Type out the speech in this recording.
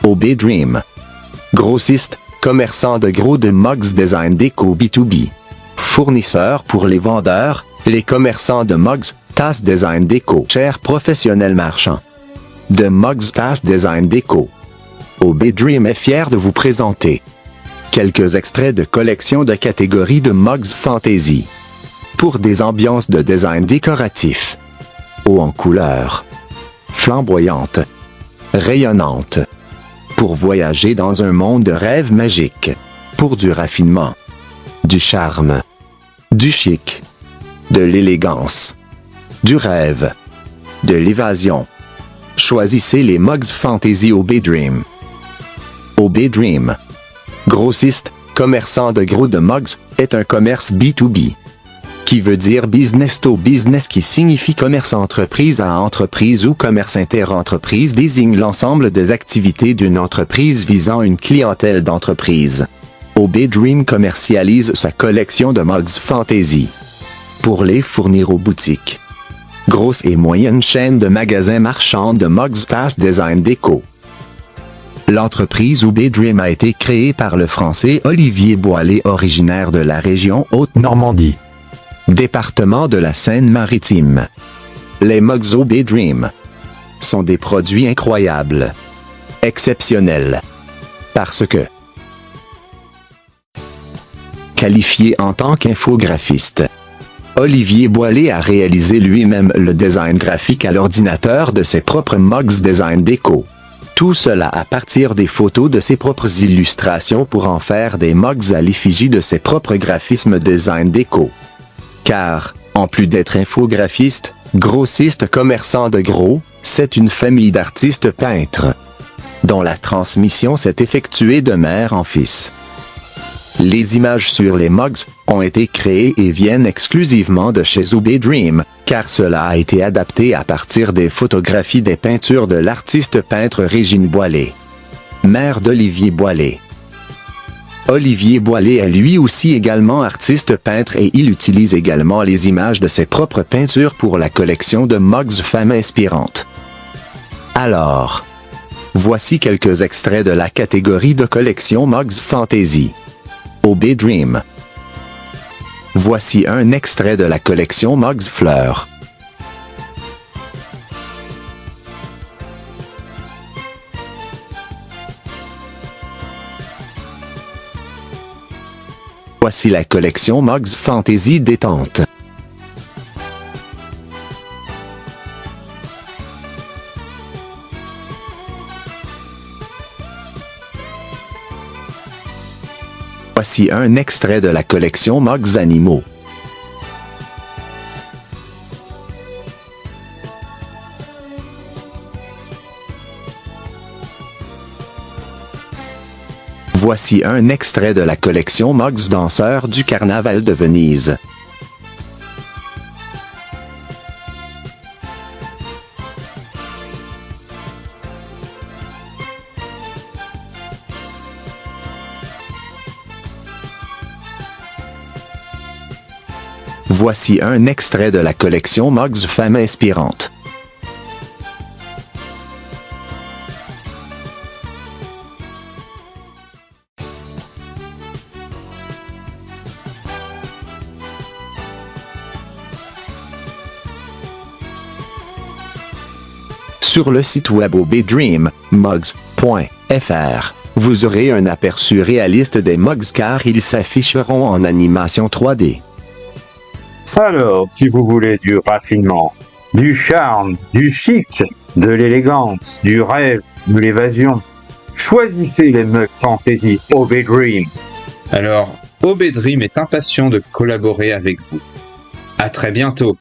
OB Dream. Grossiste, commerçant de gros de mugs design déco B2B. Fournisseur pour les vendeurs, les commerçants de mugs, tasses design déco. Chers professionnels marchands de mugs tasses design déco. OB Dream est fier de vous présenter quelques extraits de collections de catégories de mugs fantasy. Pour des ambiances de design décoratif. Haut en couleur. Flamboyante. Rayonnante. Pour voyager dans un monde de rêves magiques. Pour du raffinement. Du charme. Du chic. De l'élégance. Du rêve. De l'évasion. Choisissez les mugs fantasy OB Dream. OB Dream. Grossiste, commerçant de gros de mugs, est un commerce B2B. Qui veut dire business to business, qui signifie commerce entreprise à entreprise ou commerce interentreprise, désigne l'ensemble des activités d'une entreprise visant une clientèle d'entreprise. OB Dream commercialise sa collection de mugs fantasy pour les fournir aux boutiques. Grosse et moyenne chaîne de magasins marchands de mugs tasses design déco. L'entreprise OB Dream a été créée par le Français Olivier Boilet, originaire de la région Haute-Normandie, département de la Seine-Maritime. Les mugs OB Dream sont des produits incroyables, exceptionnels, parce que qualifié en tant qu'infographiste. Olivier Boilet a réalisé lui-même le design graphique à l'ordinateur de ses propres mugs design déco. Tout cela à partir des photos de ses propres illustrations pour en faire des mugs à l'effigie de ses propres graphismes design déco. Car, en plus d'être infographiste, grossiste commerçant de gros, c'est une famille d'artistes peintres, dont la transmission s'est effectuée de mère en fils. Les images sur les mugs ont été créées et viennent exclusivement de chez OB Dream, car cela a été adapté à partir des photographies des peintures de l'artiste peintre Régine Boilet, mère d'Olivier Boilet. Olivier Boilet est lui aussi également artiste peintre et il utilise également les images de ses propres peintures pour la collection de mugs femmes inspirantes. Alors, voici quelques extraits de la catégorie de collection mugs fantasy. OB Dream. Voici un extrait de la collection mugs fleurs. Voici la collection mugs fantasy détente. Voici un extrait de la collection mugs animaux. Voici un extrait de la collection mugs danseurs du Carnaval de Venise. Voici un extrait de la collection mugs femmes inspirantes. Sur le site web obdreammugs.fr, vous aurez un aperçu réaliste des mugs car ils s'afficheront en animation 3D. Alors, si vous voulez du raffinement, du charme, du chic, de l'élégance, du rêve, de l'évasion, choisissez les mugs fantasy OB Dream. Alors, OB Dream est impatient de collaborer avec vous. À très bientôt.